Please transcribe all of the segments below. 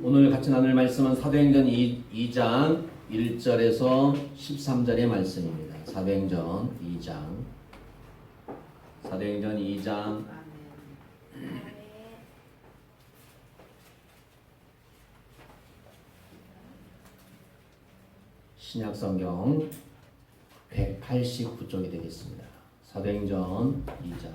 오늘 같이 나눌 말씀은 사도행전 2장 1절에서 13절의 말씀입니다. 사도행전 2장 신약성경 189쪽이 되겠습니다. 사도행전 2장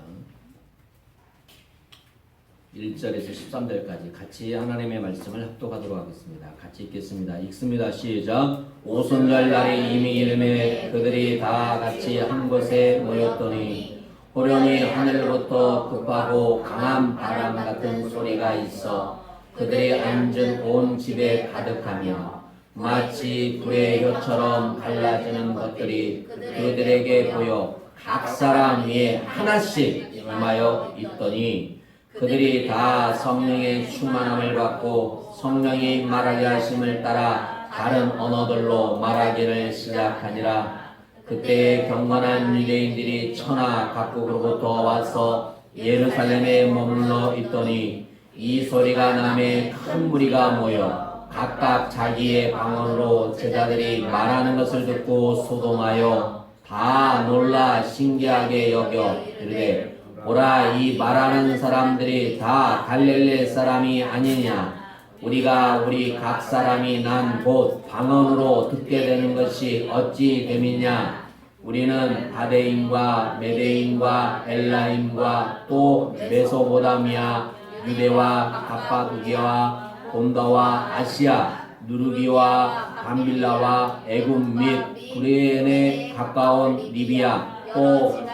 1절에서 13절까지 같이 하나님의 말씀을 합독하도록 하겠습니다. 같이 읽겠습니다. 읽습니다. 시작. 오순절 날에 이미 이름에 그들이 다 같이 한 곳에 모였더니 호련히 하늘로부터 급하고 강한 바람 같은 소리가 있어 그들이 앉은 온 집에 가득하며 마치 불의 혀처럼 갈라지는 것들이 그들에게 보여 각 사람 위에 하나씩 임하여 있더니 그들이 다 성령의 충만함을 받고 성령이 말하게 하심을 따라 다른 언어들로 말하기를 시작하니라. 그때 경건한 유대인들이 천하 각국으로부터 와서 예루살렘에 머물러 있더니 이 소리가 남에 큰 무리가 모여 각각 자기의 방언으로 제자들이 말하는 것을 듣고 소동하여 다 놀라 신기하게 여겨 이르되 보라, 이 말하는 사람들이 다 갈릴리 사람이 아니냐. 우리가 우리 각 사람이 난 곧 방언으로 듣게 되는 것이 어찌 됨이냐. 우리는 바데인과 메데인과 엘라임과 또 메소보다미아, 유대와 갑바두기와 본다와 아시아, 누르기와 밤빌라와 애굽 및 구레네 가까운 리비아, 또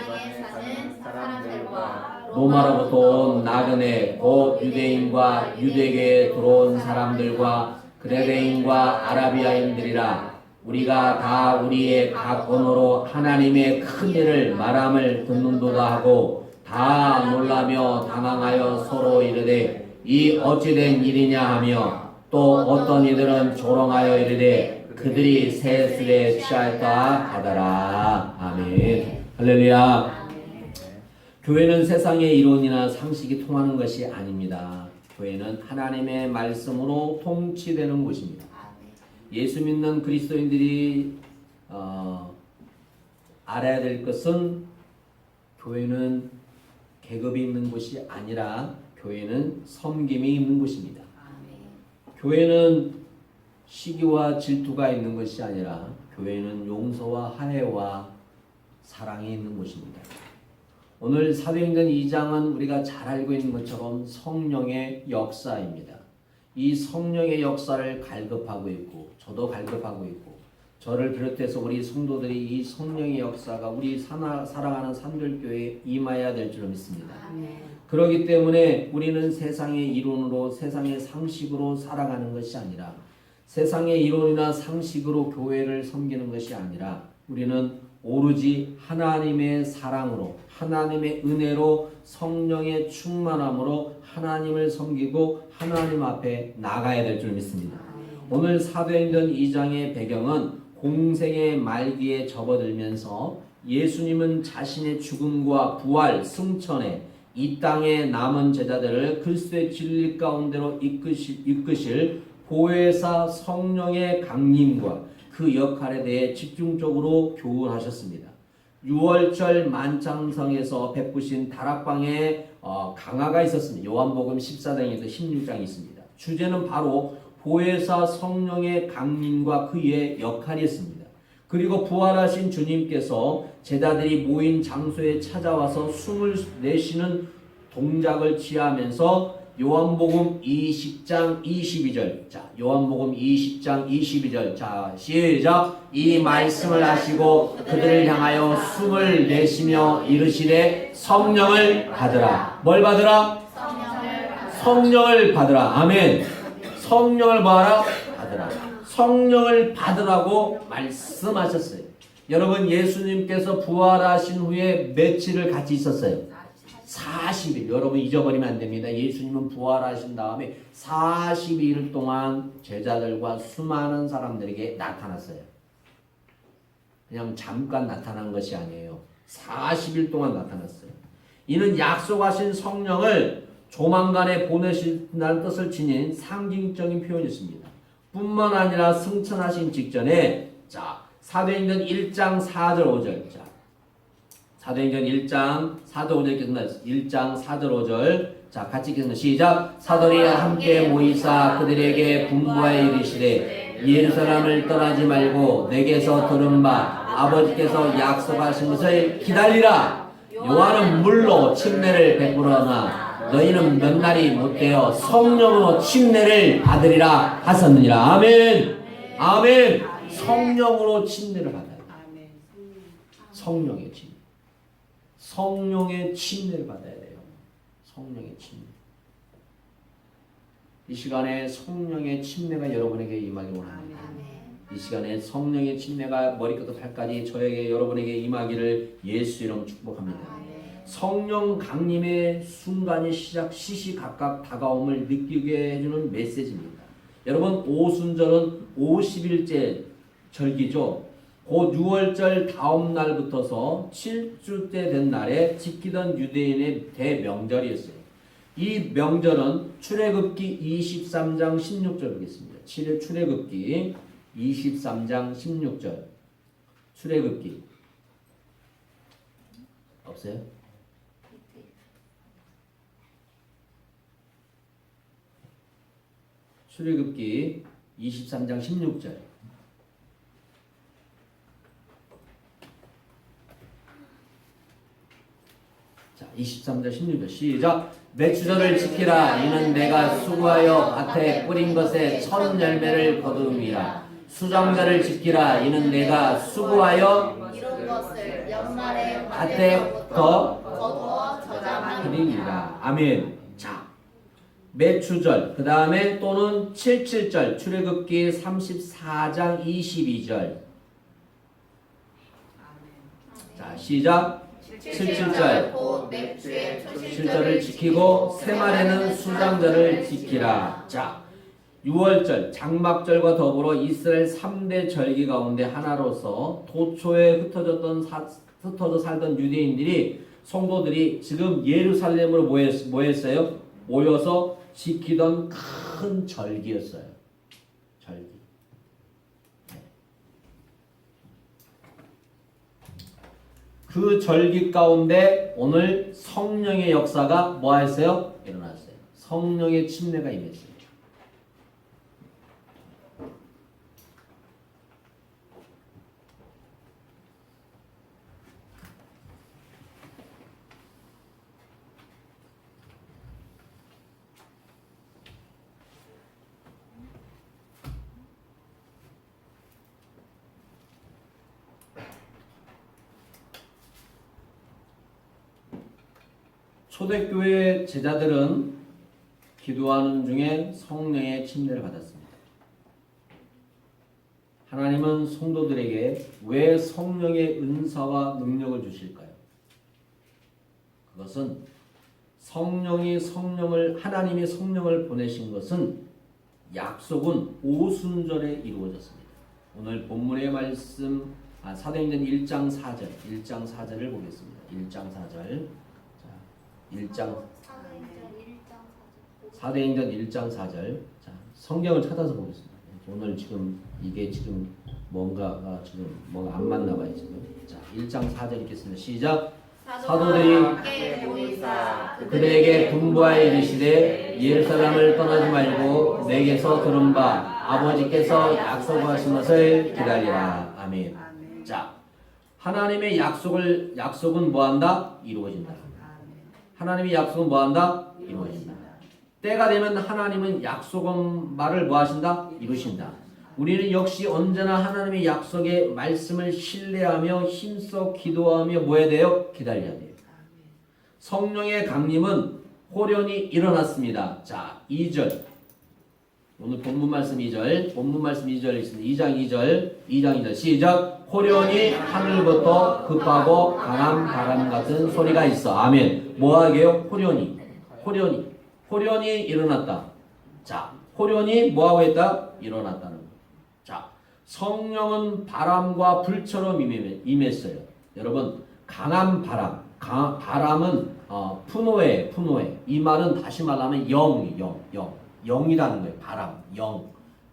로마로부터 온 나그네 곧 유대인과 유대계에 들어온 사람들과 그레데인과 아라비아인들이라. 우리가 다 우리의 각 언어로 하나님의 큰 일을 말함을 듣는도다 하고 다 놀라며 당황하여 서로 이르되 이 어찌된 일이냐 하며 또 어떤 이들은 조롱하여 이르되 그들이 세술에 취하였다 하더라. 아멘. 할렐루야. 교회는 세상의 이론이나 상식이 통하는 것이 아닙니다. 교회는 하나님의 말씀으로 통치되는 곳입니다. 예수 믿는 그리스도인들이 알아야 될 것은 교회는 계급이 있는 곳이 아니라 교회는 섬김이 있는 곳입니다. 교회는 시기와 질투가 있는 것이 아니라 교회는 용서와 화해와 사랑이 있는 곳입니다. 오늘 사도행전 2장은 우리가 잘 알고 있는 것처럼 성령의 역사입니다. 이 성령의 역사를 갈급하고 있고 저도 갈급하고 있고 저를 비롯해서 우리 성도들이 이 성령의 역사가 우리 사랑하는 산들교회에 임해야 될 줄 믿습니다. 그렇기 때문에 우리는 세상의 이론으로 세상의 상식으로 살아가는 것이 아니라 세상의 이론이나 상식으로 교회를 섬기는 것이 아니라 우리는 오로지 하나님의 사랑으로 하나님의 은혜로 성령의 충만함으로 하나님을 섬기고 하나님 앞에 나가야 될 줄 믿습니다. 오늘 사도행전 2장의 배경은 공생의 말기에 접어들면서 예수님은 자신의 죽음과 부활, 승천에 이 땅에 남은 제자들을 그리스도의 진리 가운데로 이끄실 보혜사 성령의 강림과 그 역할에 대해 집중적으로 교훈하셨습니다. 6월절 만찬성에서 베푸신 다락방에 강화가 있었습니다. 요한복음 14장에서 16장이 있습니다. 주제는 바로 보혜사 성령의 강림과 그의 역할이었습니다. 그리고 부활하신 주님께서 제자들이 모인 장소에 찾아와서 숨을 내쉬는 동작을 취하면서 요한복음 20장 22절. 자, 요한복음 20장 22절. 자, 시작. 이 말씀을 하시고 그들을 향하여 숨을 내쉬며 이르시되 성령을 받으라. 뭘 받으라? 성령을 받으라. 아멘. 성령을 뭐하라? 받으라. 성령을 받으라고 말씀하셨어요. 여러분, 예수님께서 부활하신 후에 며칠을 같이 있었어요? 40일. 여러분 잊어버리면 안 됩니다. 예수님은 부활하신 다음에 42일 동안 제자들과 수많은 사람들에게 나타났어요. 그냥 잠깐 나타난 것이 아니에요. 40일 동안 나타났어요. 이는 약속하신 성령을 조만간에 보내신다는 뜻을 지닌 상징적인 표현이었습니다. 뿐만 아니라 승천하신 직전에 자 사도행전 1장 4절 5절 자 사도행전 1장 4절 5절 읽겠습니다. 1장 4절 5절 자 같이 읽겠습니다. 시작. 사도들이 함께 모이사 그들에게 분부하여 이르시되 예루살렘을 떠나지 말고 내게서 들은 바 아버지께서 약속하신 것을 기다리라. 요한은 물로 침례를 베풀어나 너희는 몇 날이 못되어 성령으로 침례를 받으리라 하셨느니라. 아멘. 아멘. 성령으로 침례를 받아요. 성령의 침례. 성령의 침례를 받아야 돼요. 성령의 침례. 이 시간에 성령의 침례가 여러분에게 임하기 원합니다. 이 시간에 성령의 침례가 머리부터 발까지 저에게 여러분에게 임하기를 예수 이름 축복합니다. 성령 강림의 순간이 시시각각 다가옴을 느끼게 해주는 메시지입니다. 여러분 오순절은 50일째 절기죠. 곧 6월절 다음 날부터서 7주째 된 날에 지키던 유대인의 대명절이었어요. 이 명절은 출애굽기 23장 16절 보겠습니다. 출애굽기 23장 16절 출애굽기 없어요? 출애굽기 23장 16절 자 23절 16절 시작. 매추절을 지키라. 이는 내가 수고하여 밭에 뿌린 것에 첫 열매를 거두음이라. 수정절을 지키라. 이는 내가 수고하여 이룬 것을 연말에 밭에 거두어 저장하리라. 아멘. 자, 매추절 그 다음에 또는 77절 출애굽기 34장 22절 자 시작. 77절 곧 맥주의 초실절을 지키고 새말에는 수장절을 지키라. 자 6월절 장막절과 더불어 이스라엘 3대 절기 가운데 하나로서 도초에 흩어져 살던 유대인들이 성도들이 지금 예루살렘으로 모였어요. 모여서 지키던 큰 절기였어요. 절기. 그 절기 가운데 오늘 성령의 역사가 뭐 했어요? 일어났어요. 성령의 침례가 임했어요. 초대교회 제자들은 기도하는 중에 성령의 침례를 받았습니다. 하나님은 성도들에게 왜 성령의 은사와 능력을 주실까요? 그것은 하나님이 성령을 보내신 것은 약속은 오순절에 이루어졌습니다. 오늘 본문의 말씀 사도행전 1장 4절을 보겠습니다. 1장 4절. 사도행전 1장 4절. 자, 성경을 찾아서 보겠습니다. 오늘 지금 이게 지금 뭔가 안 맞나 봐요, 지금. 자, 1장 4절 읽겠습니다. 시작. 사도들이 그들에게 분부하여 이르시되 예루살렘을 떠나지 말고 내게서 들은 바 아버지께서 약속하신 것을 기다리라. 아멘. 자, 하나님의 약속은 뭐한다? 이루어진다. 하나님의 약속은 뭐한다? 이루어진다. 때가 되면 하나님은 약속한 말을 뭐하신다? 이루신다. 우리는 역시 언제나 하나님의 약속의 말씀을 신뢰하며 힘써 기도하며 뭐 해야 돼요? 기다려야 돼요. 성령의 강림은 호련히 일어났습니다. 자, 2절. 오늘 본문 말씀 2절 있습니다. 2장 2절 시작. 호련히 하늘부터 급하고 강한 바람 같은 소리가 있어. 아멘. 뭐하게요? 호련히 일어났다. 자, 호련히 뭐하고 있다? 일어났다는 거. 자, 성령은 바람과 불처럼 임했어요. 여러분, 강한 바람은 푸노에. 이 말은 다시 말하면 영이라는 거예요. 바람,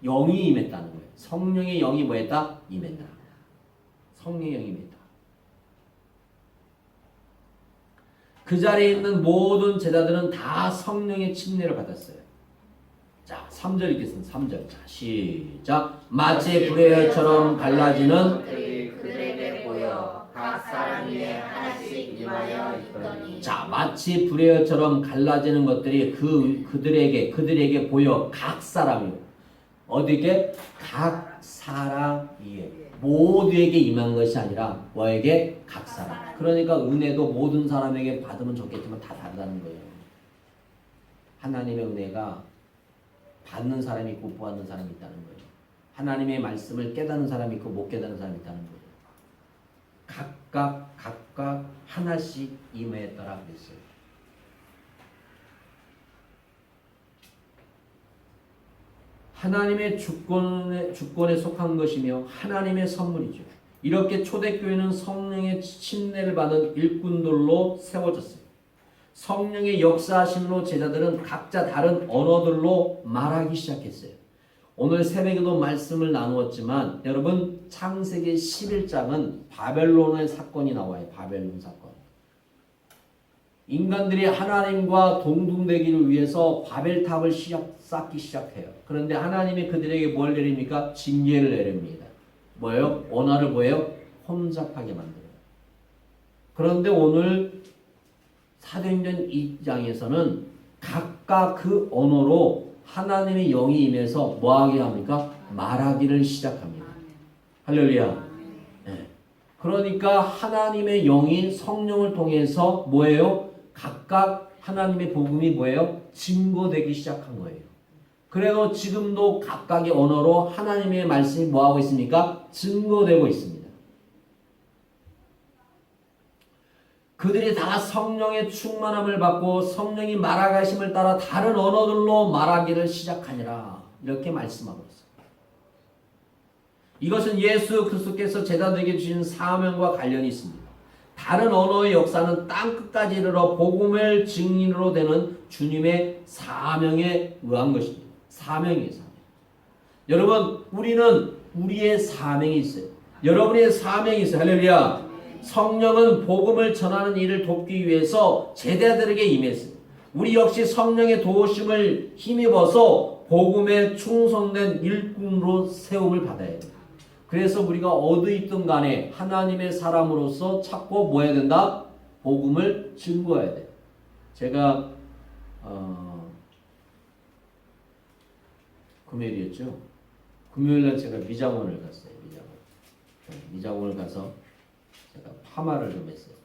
영이 임했다는 거예요. 성령의 영이 뭐했다? 임했다. 성령의 영이 임했다. 그 자리에 있는 모든 제자들은 다 성령의 침례를 받았어요. 자, 3절 읽겠습니다. 3절. 자, 시작. 마치 불의 혈처럼 갈라지는 그들에게 보여 각 사람 위에 하나씩 임하여 있더니. 자, 마치 불의 혈처럼 갈라지는 것들이 그들에게 보여 각 사람이요. 어디게? 각 사람 위에. 모두에게 임한 것이 아니라 뭐에게? 각 사람. 그러니까 은혜도 모든 사람에게 받으면 좋겠지만 다 다르다는 거예요. 하나님의 은혜가 받는 사람이 있고 못 받는 사람이 있다는 거예요. 하나님의 말씀을 깨닫는 사람이 있고 못 깨닫는 사람이 있다는 거예요. 각각 하나씩 임했더라 그랬어요. 하나님의 주권에 속한 것이며 하나님의 선물이죠. 이렇게 초대교회는 성령의 침례를 받은 일꾼들로 세워졌어요. 성령의 역사하심으로 제자들은 각자 다른 언어들로 말하기 시작했어요. 오늘 새벽에도 말씀을 나누었지만 여러분 창세기 11장은 바벨론의 사건이 나와요. 바벨론 사건. 인간들이 하나님과 동등되기를 위해서 바벨탑을 쌓기 시작해요. 그런데 하나님이 그들에게 뭘 내립니까? 징계를 내립니다. 뭐예요? 언어를 뭐예요? 혼잡하게 만들어요. 그런데 오늘 사도행전 2장에서는 각각 그 언어로 하나님의 영이 임해서 뭐하게 합니까? 말하기를 시작합니다. 할렐루야. 네. 그러니까 하나님의 영이 성령을 통해서 뭐예요? 각각 하나님의 복음이 뭐예요? 증거되기 시작한 거예요. 그래서 지금도 각각의 언어로 하나님의 말씀이 뭐하고 있습니까? 증거되고 있습니다. 그들이 다 성령의 충만함을 받고 성령이 말하가심을 따라 다른 언어들로 말하기를 시작하니라. 이렇게 말씀하고 있어요. 이것은 예수 그리스도께서 제자들에게 주신 사명과 관련이 있습니다. 다른 언어의 역사는 땅끝까지 이르러 복음을 증인으로 되는 주님의 사명에 의한 것입니다. 사명이에요. 사명. 여러분 우리는 우리의 사명이 있어요. 여러분의 사명이 있어요. 할렐루야. 성령은 복음을 전하는 일을 돕기 위해서 제자들에게 임했어요. 우리 역시 성령의 도우심을 힘입어서 복음에 충성된 일꾼으로 세움을 받아야 돼요. 그래서 우리가 어디 있든 간에 하나님의 사람으로서 찾고 뭐 해야 된다? 복음을 증거해야 돼요. 제가 금요일이었죠. 금요일날 제가 미장원을 갔어요. 미장원을 가서 제가 파마를 좀 했어요.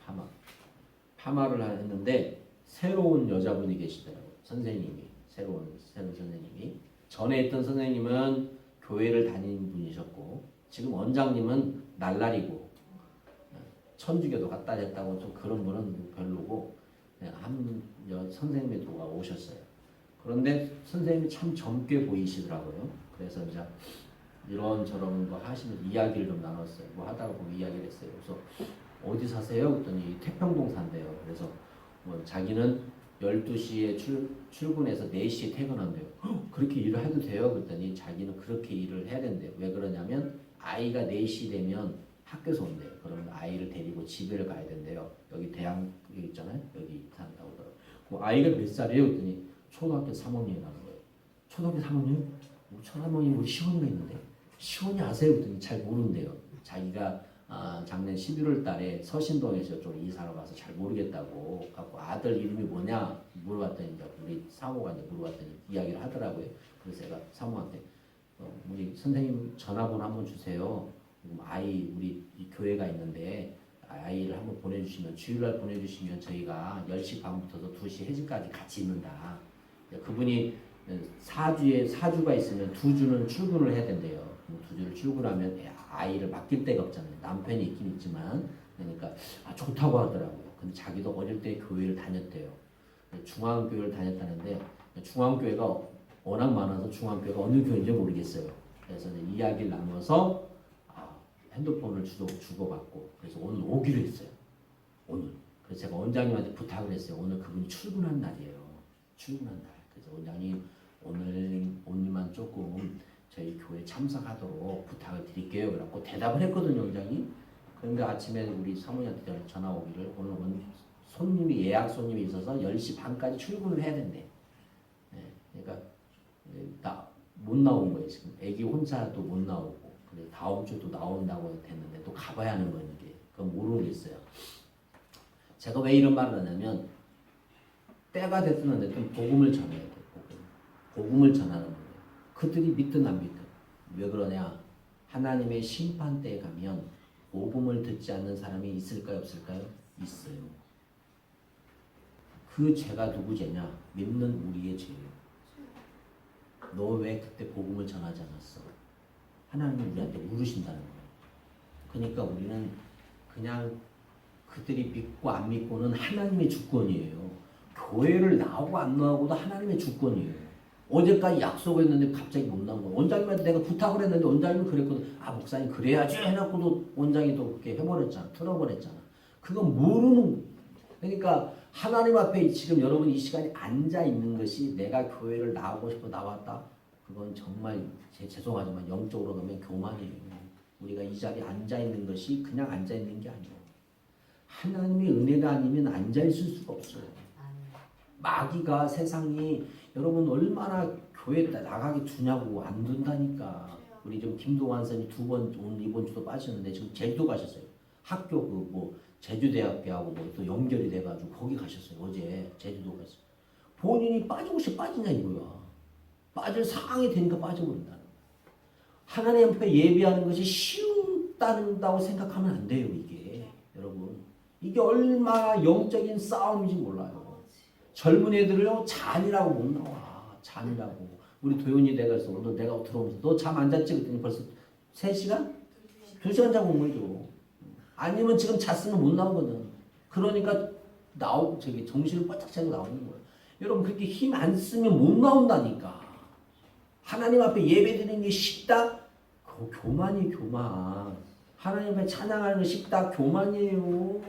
파마를 했는데 새로운 여자분이 계시더라고요. 선생님이 새로운 선생님이 전에 있던 선생님은 교회를 다니는 분이셨고 지금 원장님은 날라리고 천주교도 갖다 댔다고 좀 그런 분은 별로고 한 선생님이 누가 오셨어요. 그런데 선생님이 참 젊게 보이시더라고요. 그래서 이제 이런저런 거 하시는 이야기를 좀 나눴어요. 뭐 하다가 보고 이야기를 했어요. 그래서 어디 사세요? 그랬더니 태평동 산대요. 그래서 뭐 자기는 12시에 출근해서 4시에 퇴근한대요. 그렇게 일을 해도 돼요? 그랬더니 자기는 그렇게 일을 해야 된대요. 왜 그러냐면 아이가 4시 되면 학교에서 온대요. 그러면 아이를 데리고 집에 가야 된대요. 여기 대학 여기 있잖아요. 여기 산다고 그러더라고요. 그 아이가 몇 살이에요? 그랬더니 초등학교 3학년이 가는 거예요. 초등학교 3학년? 초등학년이 우리 시원이가 있는데 시원이 아세요? 그랬더니 잘 모른대요. 자기가 작년 11월 달에 서신동에서 좀 이사를 와서 잘 모르겠다고 갖고 아들 이름이 뭐냐 물어봤더니 이제 우리 사모가 이제 물어봤더니 이야기를 하더라고요. 그래서 제가 사모한테 우리 선생님 전화번호 한번 주세요. 아이 우리 이 교회가 있는데 아이를 한번 보내주시면 주일날 보내주시면 저희가 10시 반부터 2시 해지까지 같이 있는다. 그분이 4주가 있으면 2주는 출근을 해야 된대요. 2주를 출근하면 아이를 맡길 데가 없잖아요. 남편이 있긴 있지만 그러니까 좋다고 하더라고요. 근데 자기도 어릴 때 교회를 다녔대요. 중앙교회를 다녔다는데 중앙교회가 워낙 많아서 중앙교회가 어느 교회인지 모르겠어요. 그래서 이야기를 나눠서 핸드폰을 주고받고 그래서 오늘 오기로 했어요. 오늘 그래서 제가 원장님한테 부탁을 했어요. 오늘 그분이 출근한 날이에요. 출근한 날. 그래서 원장님 오늘만 조금 저희 교회 참석하도록 부탁을 드릴게요. 그래갖고 대답을 했거든요, 원장님. 그런데 아침에 우리 사모님한테 전화 오기를 오늘 손님이 예약 손님이 있어서 10시 반까지 출근을 해야 된대. 네, 그러니까 못 나온 거예요. 지금 애기 혼자도 못 나오고 그래 다음 주도 나온다고 했는데 또 가봐야 하는 거예요. 이게 그건 모르겠어요. 제가 왜 이런 말을 하냐면 때가 됐든 안 됐든 복음을 전해야 돼요. 복음을 전하는 거예요. 그들이 믿든 안 믿든. 왜 그러냐? 하나님의 심판대에 가면 복음을 듣지 않는 사람이 있을까요? 없을까요? 있어요. 그 죄가 누구 죄냐? 믿는 우리의 죄예요. 너 왜 그때 복음을 전하지 않았어? 하나님이 우리한테 물으신다는 거예요. 그러니까 우리는 그냥 그들이 믿고 안 믿고는 하나님의 주권이에요. 교회를 나오고 안 나오고도 하나님의 주권이에요. 어제까지 약속했는데 갑자기 못 나온 거예요. 원장님한테 내가 부탁을 했는데 원장님이 그랬거든. 아 목사님 그래야지 해놓고도 원장이 또 그렇게 해버렸잖아. 틀어버렸잖아. 그건 모르는. 그러니까 하나님 앞에 지금 여러분 이 시간에 앉아 있는 것이 내가 교회를 나오고 싶어 나왔다. 그건 정말 죄송하지만 영적으로 보면 교만이에요. 우리가 이 자리에 앉아 있는 것이 그냥 앉아 있는 게 아니에요. 하나님의 은혜가 아니면 앉아 있을 수가 없어요. 마귀가 세상이 여러분 얼마나 교회 나가게 두냐고 안 둔다니까. 우리 지금 김동환 선생님 2번 오늘 이번 주도 빠졌는데 지금 제주도 가셨어요. 학교 그 뭐 제주대학교하고 뭐 또 연결이 돼가지고 거기 가셨어요. 어제 제주도 갔어요. 본인이 빠지고 싶어 빠지냐 이거야. 빠질 상황이 되니까 빠져버린다는 거야. 하나님 앞에 예배하는 것이 쉬운다고 생각하면 안 돼요. 이게 여러분 이게 얼마나 영적인 싸움인지 몰라요. 젊은 애들을요 잔이라고 못 나와. 잔이라고. 우리 도윤이 내가 그래서 오늘 내가 들어오면서 너 잠 안 잤지? 그랬더니 벌써 3시간? 2시간 자고 온 거죠. 아니면 지금 잤으면 못 나오거든. 그러니까 저기 정신을 바짝 차고 나오는 거예요. 여러분 그렇게 힘 안 쓰면 못 나온다니까. 하나님 앞에 예배 드리는 게 쉽다? 그거 교만이 교만. 하나님 앞에 찬양하는 게 쉽다? 교만이에요.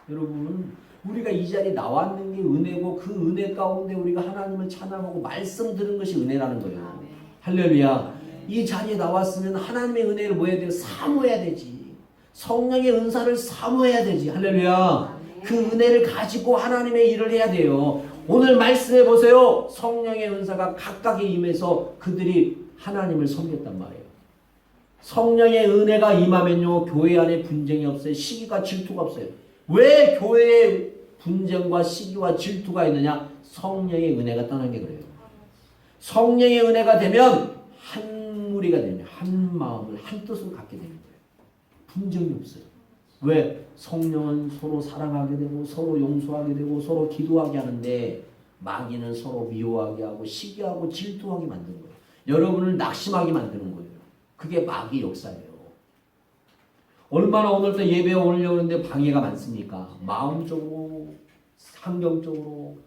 여러분 우리가 이 자리에 나왔는 게 은혜고 그 은혜 가운데 우리가 하나님을 찬양하고 말씀 들은 것이 은혜라는 거예요. 할렐루야. 이 자리에 나왔으면 하나님의 은혜를 뭐 해야 돼요? 사모해야 되지. 성령의 은사를 사모해야 되지. 할렐루야. 그 은혜를 가지고 하나님의 일을 해야 돼요. 오늘 말씀해 보세요. 성령의 은사가 각각에 임해서 그들이 하나님을 섬겼단 말이에요. 성령의 은혜가 임하면요 교회 안에 분쟁이 없어요. 시기가 질투가 없어요. 왜 교회에 분쟁과 시기와 질투가 있느냐? 성령의 은혜가 떠난 게 그래요. 성령의 은혜가 되면 한 무리가 되면 한 마음을 한 뜻으로 갖게 되는 거예요. 분쟁이 없어요. 왜? 성령은 서로 사랑하게 되고 서로 용서하게 되고 서로 기도하게 하는데 마귀는 서로 미워하게 하고 시기하고 질투하게 만드는 거예요. 여러분을 낙심하게 만드는 거예요. 그게 마귀 역사예요. 얼마나 오늘도 예배에 오려고 하는데 방해가 많습니까? 마음적으로, 환경적으로.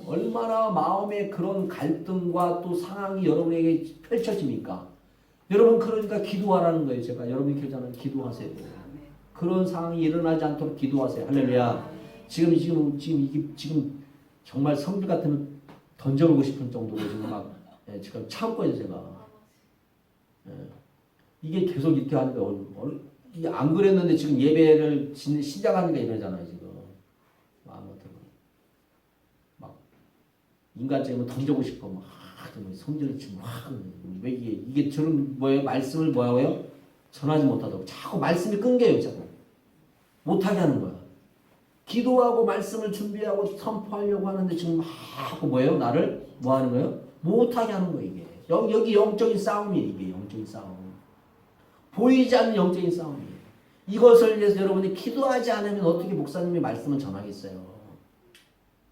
얼마나 마음의 그런 갈등과 또 상황이 여러분에게 펼쳐집니까? 여러분 그러니까 기도하라는 거예요. 제가 여러분이 교회자는 기도하세요. 그런 상황이 일어나지 않도록 기도하세요. 할렐루야. 지금 정말 성질 같으면 던져보고 싶은 정도로 지금 참고 있어요. 제가. 이게 계속 이렇게 하니까 안 그랬는데 지금 예배를 시작하니까 이러잖아요. 지금 막 인간적으로 던져보고 싶고 막 성질을 치고 왜 이게 저런 뭐예요? 말씀을 뭐예요? 전하지 못하다고 자꾸 말씀이 끊겨요. 자꾸 못하게 하는 거야. 기도하고 말씀을 준비하고 선포하려고 하는데 지금 막 뭐예요? 나를 뭐 하는 거예요? 못하게 하는 거예요. 이게 여기 영적인 싸움이에요. 이게 영적인 싸움. 보이지 않는 영적인 싸움이에요. 이것을 위해서 여러분이 기도하지 않으면 어떻게 목사님의 말씀을 전하겠어요?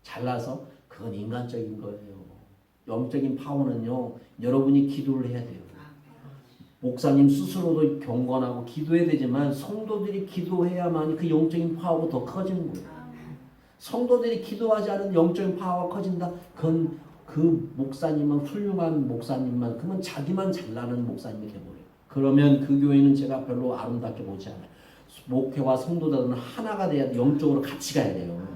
잘나서 그건 인간적인 거예요. 영적인 파워는요. 여러분이 기도를 해야 돼요. 목사님 스스로도 경건하고 기도해야 되지만 성도들이 기도해야만 그 영적인 파워가 더 커지는 거예요. 성도들이 기도하지 않은 영적인 파워가 커진다. 그건 그 목사님은 훌륭한 목사님만 그러면 자기만 잘나는 목사님이 되어버려요. 그러면 그 교회는 제가 별로 아름답게 보지 않아요. 목회와 성도들은 하나가 돼야 영적으로 같이 가야 돼요.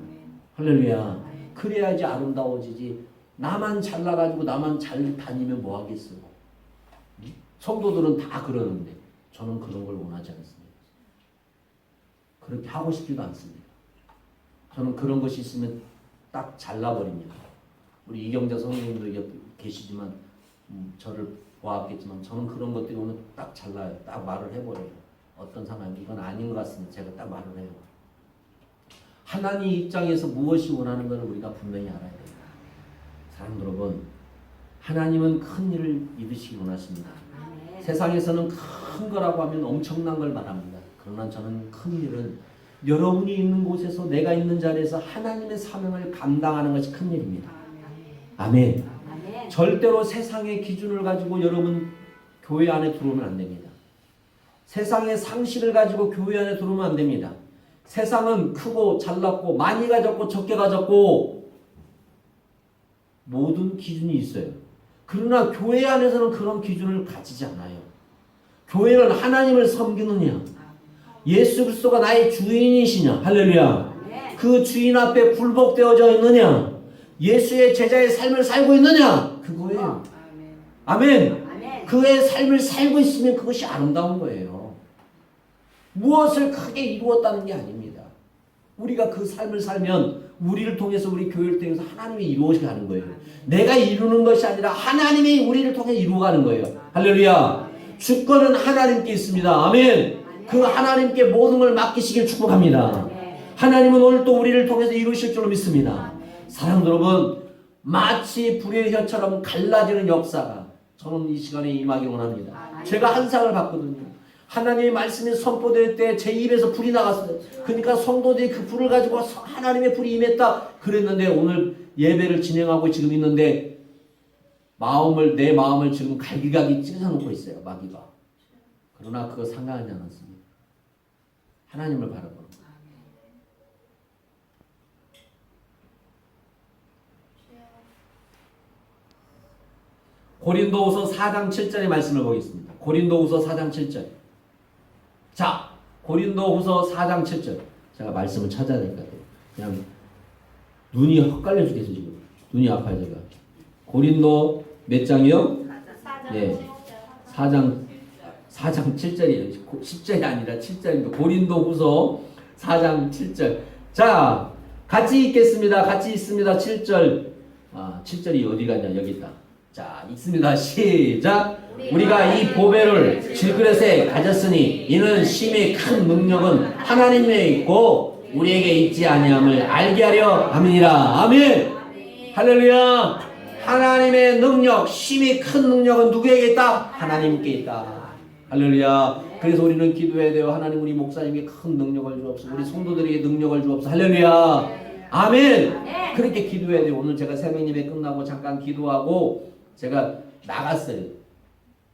할렐루야. 그래야지 아름다워지지. 나만 잘나가지고 나만 잘 다니면 뭐 하겠어. 성도들은 다 그러는데 저는 그런 걸 원하지 않습니다. 그렇게 하고 싶지도 않습니다. 저는 그런 것이 있으면 딱 잘라버립니다. 우리 이경자 선생님도 옆에 계시지만 저를 보았겠지만 저는 그런 것들이 오면 딱 잘라요. 딱 말을 해버려요. 어떤 상황이 이건 아닌 것 같습니다. 제가 딱 말을 해요. 하나님 입장에서 무엇이 원하는 것을 우리가 분명히 알아야 됩니다. 사랑 여러분, 하나님은 큰 일을 이루시기 원하십니다. 세상에서는 큰 거라고 하면 엄청난 걸 말합니다. 그러나 저는 큰 일은 여러분이 있는 곳에서 내가 있는 자리에서 하나님의 사명을 감당하는 것이 큰 일입니다. 아멘. 절대로 세상의 기준을 가지고 여러분 교회 안에 들어오면 안 됩니다. 세상의 상식을 가지고 교회 안에 들어오면 안 됩니다. 세상은 크고 잘났고 많이 가졌고 적게 가졌고 모든 기준이 있어요. 그러나 교회 안에서는 그런 기준을 가지지 않아요. 교회는 하나님을 섬기느냐, 예수 그리스도가 나의 주인이시냐, 할렐루야. 그 주인 앞에 굴복되어져 있느냐, 예수의 제자의 삶을 살고 있느냐, 그거예요. 아멘. 그의 삶을 살고 있으면 그것이 아름다운 거예요. 무엇을 크게 이루었다는 게 아닙니다. 우리가 그 삶을 살면 우리를 통해서 우리 교회를 통해서 하나님이 이루어가는 거예요. 내가 이루는 것이 아니라 하나님이 우리를 통해 이루어가는 거예요. 할렐루야. 주권은 하나님께 있습니다. 아멘. 그 하나님께 모든 걸 맡기시길 축복합니다. 하나님은 오늘 또 우리를 통해서 이루실 줄로 믿습니다. 사랑하는 여러분, 마치 불의 혀처럼 갈라지는 역사가 저는 이 시간에 임하기 원합니다. 제가 한 상을 받거든요. 하나님의 말씀이 선포될 때 제 입에서 불이 나갔어요. 그러니까 성도들이 그 불을 가지고 하나님의 불이 임했다 그랬는데 오늘 예배를 진행하고 지금 있는데 내 마음을 지금 갈기갈기 찢어놓고 있어요. 마귀가. 그러나 그거 상관하지 않았습니다. 하나님을 바라보는 거예요. 고린도후서 4장 7절의 말씀을 보겠습니다. 고린도후서 4장 7절. 자, 고린도후서 4장 7절. 제가 말씀을 찾아야 될 것 같아요. 그냥 눈이 헛갈려 죽겠어요 지금. 눈이 아파요 제가. 고린도 몇 장이요? 4장. 예. 4장 7절이에요. 10절이 아니라 7절입니다. 고린도후서 4장 7절. 자, 같이 읽겠습니다. 같이 읽습니다. 7절. 7절이 어디 갔냐? 여기 있다. 자, 읽습니다. 시작. 우리가 이 보배를 질그릇에 가졌으니 이는 심히 큰 능력은 하나님에 있고 우리에게 있지 아니함을 알게 하려 함이니라. 아멘. 할렐루야. 하나님의 능력, 심히 큰 능력은 누구에게 있다? 하나님께 있다. 할렐루야. 그래서 우리는 기도해야 돼요. 하나님, 우리 목사님에게 큰 능력을 주옵소서. 우리 성도들에게 능력을 주옵소서. 할렐루야. 아멘. 그렇게 기도해야 돼요. 오늘 제가 새벽 예배 끝나고 잠깐 기도하고 제가 나갔어요.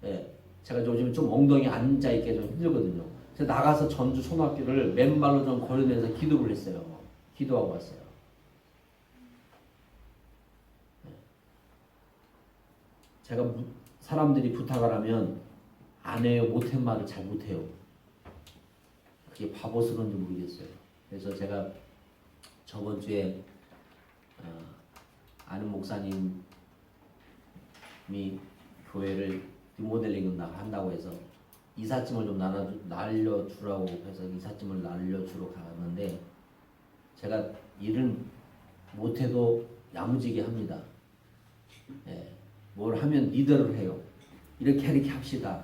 예, 제가 요즘 좀 엉덩이 앉아있기 좀 힘들거든요. 제가 나가서 전주 소학교를 맨발로 좀 걸으면서 기도를 했어요. 기도하고 왔어요. 예. 제가 사람들이 부탁을 하면 안 해요. 못한 말을 잘 못해요. 그게 바보스러운지 모르겠어요. 그래서 제가 저번 주에 아는 목사님이 교회를 리모델링을 한다고 해서 이삿짐을 좀 날려주라고 해서 이삿짐을 날려주러 가는데 제가 일은 못해도 야무지게 합니다. 예, 뭘 하면 리더를 해요. 이렇게 합시다.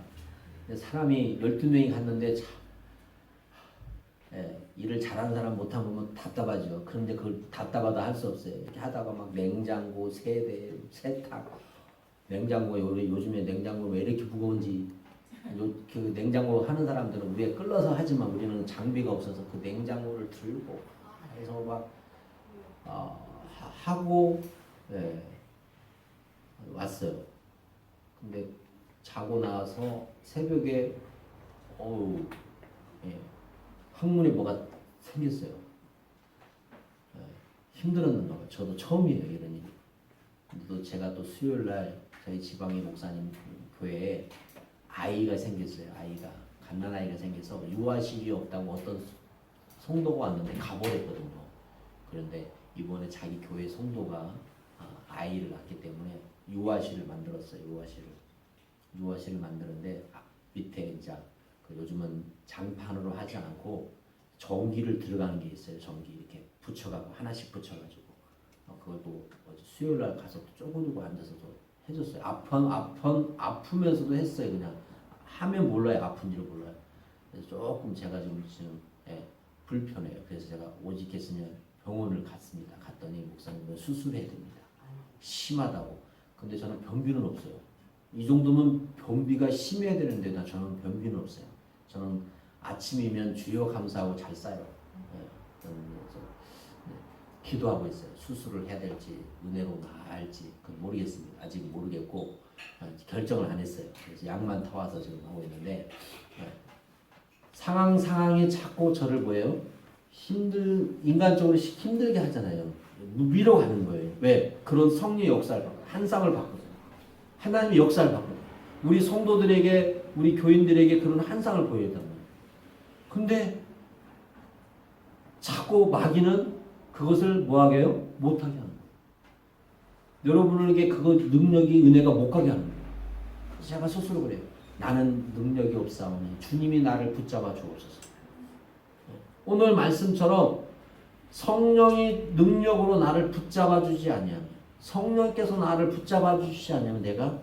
사람이 12명이 갔는데 참, 일을 잘하는 사람 못한 보면 답답하죠. 그런데 그걸 답답하다 할 수 없어요. 이렇게 하다가 막 냉장고, 세대, 세탁, 냉장고에 요즘에 냉장고 왜 이렇게 무거운지 그 냉장고 하는 사람들은 위에 끌러서 하지만 우리는 장비가 없어서 그 냉장고를 들고 해서 막 하고 왔어요. 근데 자고 나서 새벽에 항문에 뭐가 생겼어요. 힘들었는가 봐요. 저도 처음이에요 이런 일이. 또 제가 또 수요일 날 저희 지방의 목사님 교회에 아이가 생겼어요. 아이가 갓난아이가 생겨서 유아실이 없다고 어떤 성도가 왔는데 가버렸거든요. 그런데 이번에 자기 교회 성도가 아이를 낳기 때문에 유아실을 만들었어요. 유아실을 만드는데 밑에 이제 그 요즘은 장판으로 하지 않고 전기를 들어가는 게 있어요. 전기 이렇게 붙여가고 하나씩 붙여가지고 그것도 수요일 날 가서 쪼그리고 앉아서도 해줬어요. 아프면서도 했어요. 그냥 하면 몰라요. 아픈지를 몰라요. 그래서 조금 제가 지금 불편해요. 그래서 제가 오직했으면 병원을 갔습니다. 갔더니 목사님은 수술해야 됩니다. 심하다고. 근데 저는 변비는 없어요. 이 정도면 변비가 심해야 되는데 저는 변비는 없어요. 저는 아침이면 주여 감사하고 잘 싸요. 그래서 기도하고 있어요. 수술을 해야 될지 은혜로 나을지 그건 모르겠습니다. 아직 모르겠고 결정을 안 했어요. 그래서 약만 타와서 지금 하고 있는데 상황이 자꾸 저를 뭐예요? 인간적으로 힘들게 하잖아요. 밀어가는 거예요. 왜? 그런 성령의 역사를 바꿔 한상을 바꾸죠. 하나님의 역사를 바꿔. 우리 성도들에게 우리 교인들에게 그런 한상을 보여야 된다. 근데 자꾸 마귀는 그것을 뭐하게 해요? 못하게 하는 거예요. 여러분에게 그거 능력이 은혜가 못 가게 하는 거예요. 제가 스스로 그래요. 나는 능력이 없사오니 주님이 나를 붙잡아 주옵소서. 오늘 말씀처럼 성령이 능력으로 나를 붙잡아 주지 아니하면 성령께서 나를 붙잡아 주시지 않으면 내가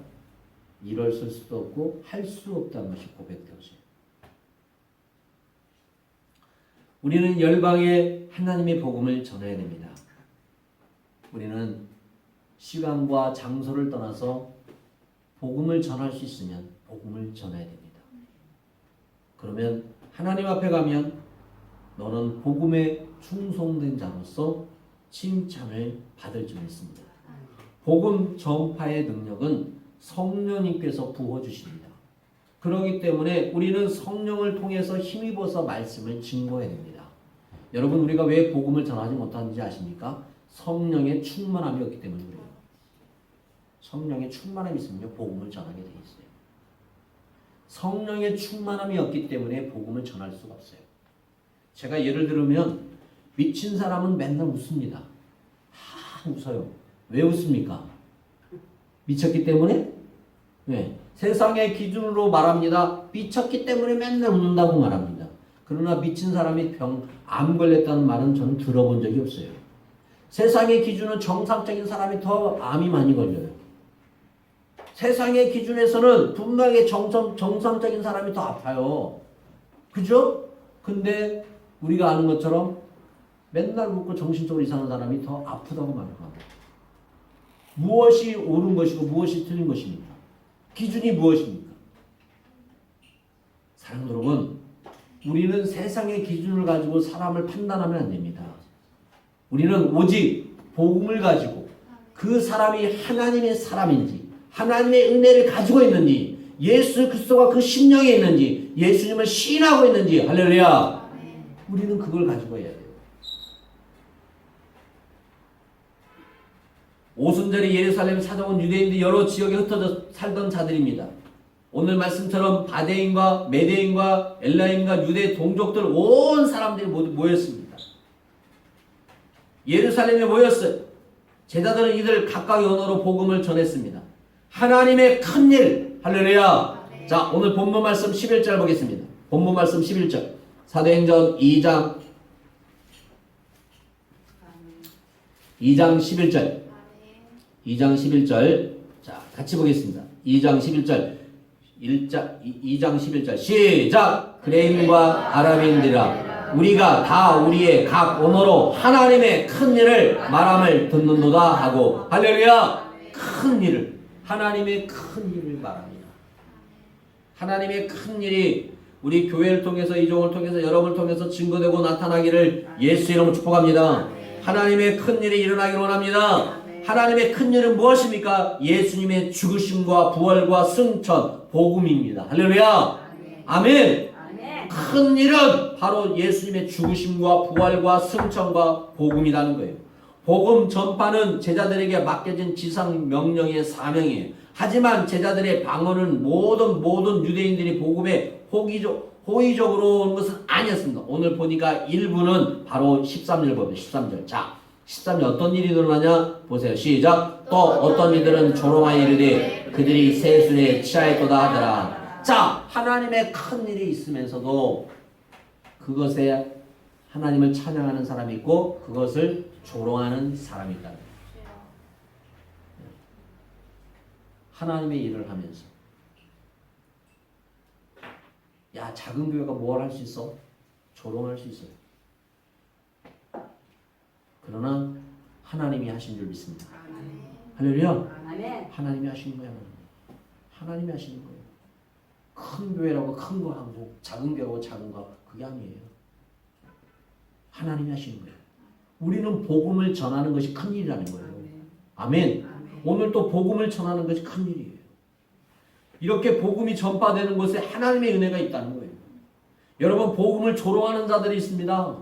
일어설 수도 없고 할 수 없다는 것이 고백되어져요. 우리는 열방에 하나님의 복음을 전해야 됩니다. 우리는 시간과 장소를 떠나서 복음을 전할 수 있으면 복음을 전해야 됩니다. 그러면 하나님 앞에 가면 너는 복음에 충성된 자로서 칭찬을 받을 줄 믿습니다. 복음 전파의 능력은 성령님께서 부어주십니다. 그렇기 때문에 우리는 성령을 통해서 힘입어서 말씀을 증거해야 됩니다. 여러분 우리가 왜 복음을 전하지 못하는지 아십니까? 성령의 충만함이 없기 때문에 그래요. 성령의 충만함이 있으면 복음을 전하게 돼 있어요. 성령의 충만함이 없기 때문에 복음을 전할 수가 없어요. 제가 예를 들면 미친 사람은 맨날 웃습니다. 웃어요. 왜 웃습니까? 미쳤기 때문에? 네. 세상의 기준으로 말합니다. 미쳤기 때문에 맨날 웃는다고 말합니다. 그러나 미친 사람이 암 걸렸다는 말은 저는 들어본 적이 없어요. 세상의 기준은 정상적인 사람이 더 암이 많이 걸려요. 세상의 기준에서는 분명히 정상적인 사람이 더 아파요. 그죠? 근데 우리가 아는 것처럼 맨날 웃고 정신적으로 이상한 사람이 더 아프다고 말합니다. 무엇이 옳은 것이고 무엇이 틀린 것입니까? 기준이 무엇입니까? 사랑하는 여러분, 우리는 세상의 기준을 가지고 사람을 판단하면 안 됩니다. 우리는 오직 복음을 가지고 그 사람이 하나님의 사람인지 하나님의 은혜를 가지고 있는지 예수 그리스도가 그 심령에 있는지 예수님을 시인하고 있는지 할렐루야. 우리는 그걸 가지고 해야 돼요. 오순절에 예루살렘을 찾아온 유대인들이 여러 지역에 흩어져 살던 자들입니다. 오늘 말씀처럼 바데인과 메데인과 엘라임과 유대 동족들 온 사람들이 모두 모였습니다. 예루살렘에 모였어요. 제자들은 이들 각각의 언어로 복음을 전했습니다. 하나님의 큰일 할렐루야. 자, 오늘 본문 말씀 11절 보겠습니다. 본문 말씀 11절 사도행전 2장 11절 2장 11절 자 같이 보겠습니다. 2장 11절 2장 11절 시작. 그레인과 아람인들아 우리가 다 우리의 각 언어로 하나님의 큰 일을 말함을 듣는도다 하고 할렐루야. 큰 일을 하나님의 큰 일을 말합니다. 하나님의 큰 일이 우리 교회를 통해서 이종을 통해서 여러분을 통해서 증거되고 나타나기를 예수 이름으로 축복합니다. 하나님의 큰 일이 일어나기를 원합니다. 하나님의 큰 일은 무엇입니까? 예수님의 죽으심과 부활과 승천, 복음입니다. 할렐루야. 아멘. 큰 일은 바로 예수님의 죽으심과 부활과 승천과 복음이라는 거예요. 복음 전파는 제자들에게 맡겨진 지상 명령의 사명이에요. 하지만 제자들의 방언은 모든 유대인들이 복음에 호의적으로 오는 것은 아니었습니다. 오늘 보니까 일부는 바로 13절 봅니다. 13절. 자, 13절 어떤 일이 일어나냐? 보세요. 시작. 또 어떤 이들은 조롱하여 이르되 그들이 세술에 취하였도다 하더라. 자, 하나님의 큰 일이 있으면서도 그것에 하나님을 찬양하는 사람이 있고 그것을 조롱하는 사람이 있다. 하나님의 일을 하면서 야, 작은 교회가 뭘 할 수 있어? 조롱할 수 있어요. 그러나 하나님이 하신 줄 믿습니다. 할렐루야. 하나님이 하신 거야. 하나님이 하시는 거예요. 큰 교회라고 큰 거 하고 작은 교회라고 작은 거 그게 아니에요. 하나님이 하시는 거예요. 우리는 복음을 전하는 것이 큰 일이라는 거예요. 아멘. 오늘 또 복음을 전하는 것이 큰 일이에요. 이렇게 복음이 전파되는 곳에 하나님의 은혜가 있다는 거예요. 여러분, 복음을 조롱하는 자들이 있습니다.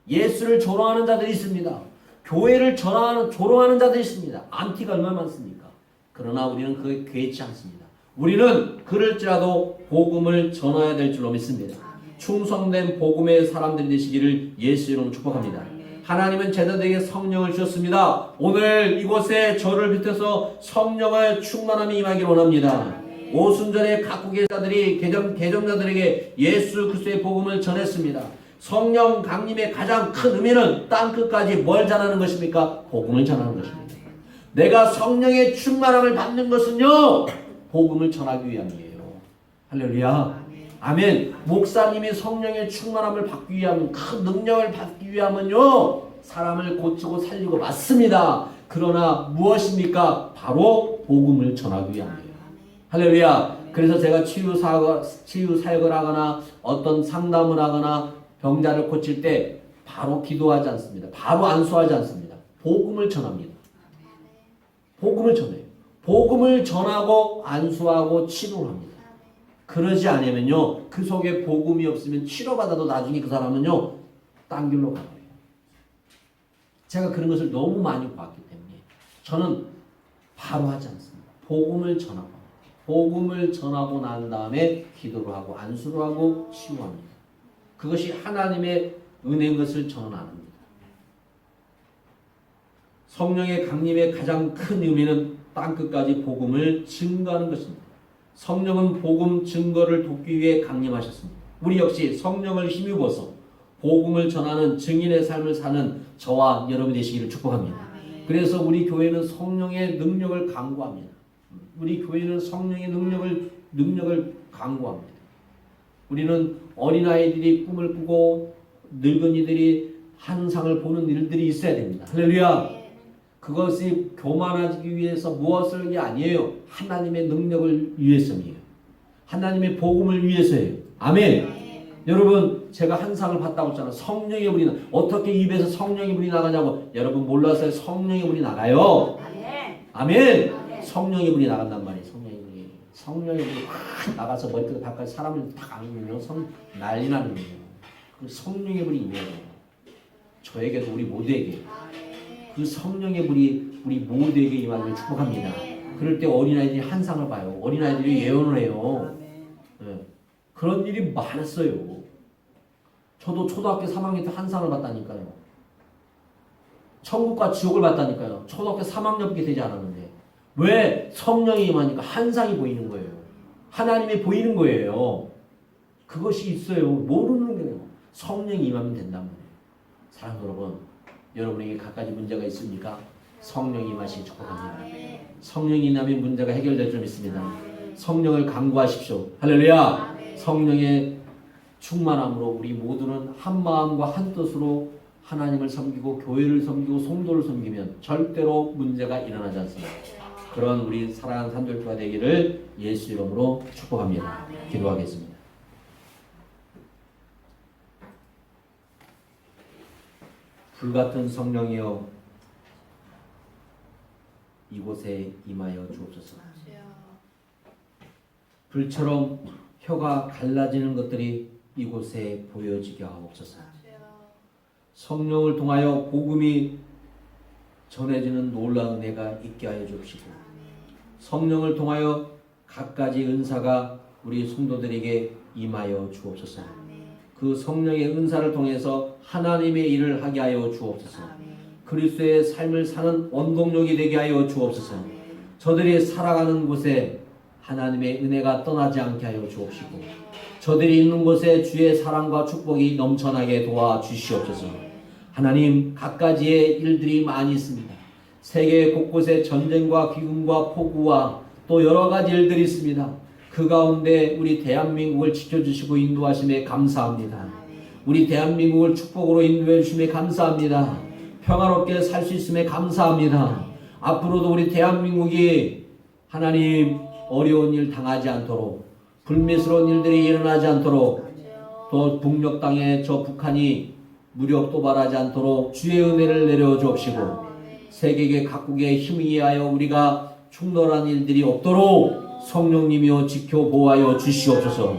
예수를 조롱하는 자들이 있습니다. 교회를 조롱하는 자들이 있습니다. 안티가 얼마나 많습니까? 그러나 우리는 그게 괴치 않습니다. 우리는 그럴지라도 복음을 전해야 될 줄로 믿습니다. 충성된 복음의 사람들이 되시기를 예수 이름으로 축복합니다. 하나님은 제자들에게 성령을 주셨습니다. 오늘 이곳에 저를 비롯해서 성령의 충만함이 임하기를 원합니다. 오순절에 각국의 자들이 개종자들에게 예수 그리스도의 복음을 전했습니다. 성령 강림의 가장 큰 의미는 땅끝까지 뭘 전하는 것입니까? 복음을 전하는 것입니다. 내가 성령의 충만함을 받는 것은요, 복음을 전하기 위함이에요. 할렐루야. 아멘. 목사님이 성령의 충만함을 받기 위하면, 큰 능력을 받기 위하면요, 사람을 고치고 살리고 맞습니다. 그러나 무엇입니까? 바로 복음을 전하기 위함이에요. 할렐루야. 그래서 제가 치유 사역을 하거나 어떤 상담을 하거나 병자를 고칠 때 바로 기도하지 않습니다. 바로 안수하지 않습니다. 복음을 전합니다. 복음을 전해요. 복음을 전하고 안수하고 치료를 합니다. 그러지 않으면요, 그 속에 복음이 없으면 치료받아도 나중에 그 사람은요, 딴 길로 가버려요. 제가 그런 것을 너무 많이 봤기 때문에 저는 바로 하지 않습니다. 복음을 전하고, 복음을 전하고 난 다음에 기도를 하고 안수를 하고 치유합니다. 그것이 하나님의 은혜인 것을 저는 압니다. 성령의 강림의 가장 큰 의미는 땅끝까지 복음을 증거하는 것입니다. 성령은 복음 증거를 돕기 위해 강림하셨습니다. 우리 역시 성령을 힘입어서 복음을 전하는 증인의 삶을 사는 저와 여러분이 되시기를 축복합니다. 그래서 우리 교회는 성령의 능력을 강구합니다. 우리 교회는 성령의 능력을 강구합니다. 우리는 어린아이들이 꿈을 꾸고 늙은이들이 환상을 보는 일들이 있어야 됩니다. 할렐루야. 그것이 교만하기 위해서 무엇을 게 아니에요. 하나님의 능력을 위해서이에요. 하나님의 복음을 위해서예요. 아멘. 여러분, 제가 환상을 봤다고 했잖아요. 성령의 불이 어떻게 입에서 성령의 불이 나가냐고. 여러분 몰라서요. 성령의 불이 나가요. 아멘. 성령의 불이 나간단 말이에요. 성령의 불이 확 나가서 머리끝 바깥 사람을 탁 안으면 난리 나는 거예요. 그 성령의 불이 임해요. 저에게도 우리 모두에게 그 성령의 불이 우리 모두에게 임하기를 축복합니다. 그럴 때 어린아이들이 환상을 봐요. 어린아이들이 예언을 해요. 네. 그런 일이 많았어요. 저도 초등학교 3학년 때 환상을 봤다니까요. 천국과 지옥을 봤다니까요. 초등학교 3학년밖에 되지 않았는데. 왜? 성령이 임하니까 환상이 보이는 거예요. 하나님이 보이는 거예요. 그것이 있어요. 모르는 거예요. 성령이 임하면 된단 말이에요. 사랑하는 여러분, 여러분에게 갖가지 문제가 있습니까? 성령이 임하시기 축복합니다. 성령이 임하면 문제가 해결될 줄 믿습니다. 성령을 강구하십시오. 할렐루야. 성령의 충만함으로 우리 모두는 한 마음과 한 뜻으로 하나님을 섬기고 교회를 섬기고 성도를 섬기면 절대로 문제가 일어나지 않습니다. 그런 우리 사랑하는 산돌교가 되기를 예수 이름으로 축복합니다. 기도하겠습니다. 불같은 성령이여 이곳에 임하여 주옵소서. 불처럼 혀가 갈라지는 것들이 이곳에 보여지게 하옵소서. 성령을 통하여 복음이 전해지는 놀라운 은혜가 있게 하여 주옵시고 성령을 통하여 갖가지 은사가 우리 성도들에게 임하여 주옵소서. 그 성령의 은사를 통해서 하나님의 일을 하게 하여 주옵소서. 그리스도의 삶을 사는 원동력이 되게 하여 주옵소서. 저들이 살아가는 곳에 하나님의 은혜가 떠나지 않게 하여 주옵시고 저들이 있는 곳에 주의 사랑과 축복이 넘쳐나게 도와주시옵소서. 하나님, 갖가지의 일들이 많이 있습니다. 세계 곳곳에 전쟁과 기근과 폭우와 또 여러 가지 일들이 있습니다. 그 가운데 우리 대한민국을 지켜주시고 인도하심에 감사합니다. 우리 대한민국을 축복으로 인도해 주심에 감사합니다. 평화롭게 살 수 있음에 감사합니다. 앞으로도 우리 대한민국이 하나님 어려운 일 당하지 않도록 불미스러운 일들이 일어나지 않도록 또 북녘 땅에 저 북한이 무력 도발하지 않도록 주의 은혜를 내려 주옵시고 세계 각국에 힘이 하여 우리가 충돌한 일들이 없도록 성령님이여 지켜 보호하여 주시옵소서.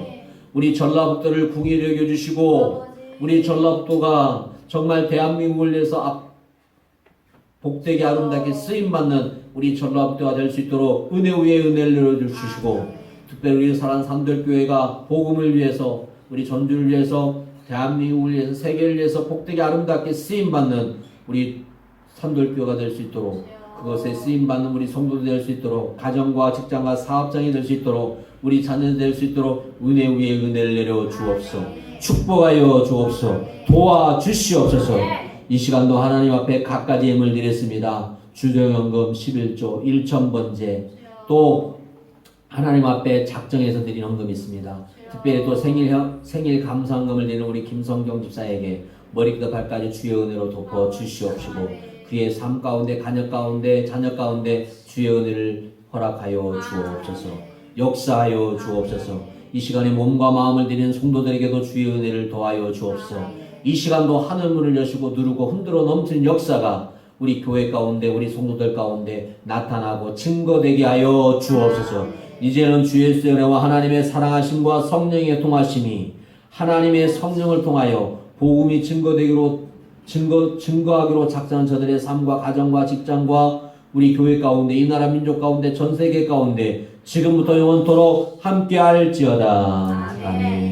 우리 전라북도를 궁히 여겨 주시고 우리 전라북도가 정말 대한민국을 위해서 복되게 아름답게 쓰임받는 우리 전라북도가 될 수 있도록 은혜 위에 은혜를 내려주시고 특별히 우리 사랑 산들교회가 복음을 위해서 우리 전주를 위해서 대한민국을 위해서 세계를 위해서 복되게 아름답게 쓰임받는 우리 산들교회가 될 수 있도록 그것에 쓰임받는 우리 성도들 될 수 있도록 가정과 직장과 사업장이 될 수 있도록 우리 자녀들 될 수 있도록 은혜 위에 은혜를 내려 주옵소서. 축복하여 주옵소서. 도와주시옵소서. 이 시간도 하나님 앞에 갖가지 예물 드렸습니다. 주정연금 11조 1,000번째 또 하나님 앞에 작정해서 드린 헌금이 있습니다. 특별히 또 생일 감사헌금을 드리는 우리 김성경 집사에게 머리부터 발까지 주의 은혜로 덮어 주시옵시고 그의 삶 가운데 가녀 가운데 자녀 가운데 주의 은혜를 허락하여 주옵소서. 역사하여 주옵소서. 이 시간에 몸과 마음을 드리는 성도들에게도 주의 은혜를 더하여 주옵소서. 이 시간도 하늘문을 여시고 누르고 흔들어 넘치는 역사가 우리 교회 가운데 우리 성도들 가운데 나타나고 증거되게 하여 주옵소서. 이제는 주 예수의 은혜와 하나님의 사랑하심과 성령의 통하심이 하나님의 성령을 통하여 복음이 증거하기로 작정한 저들의 삶과 가정과 직장과 우리 교회 가운데 이 나라 민족 가운데 전 세계 가운데 지금부터 영원토록 함께할지어다. 아멘.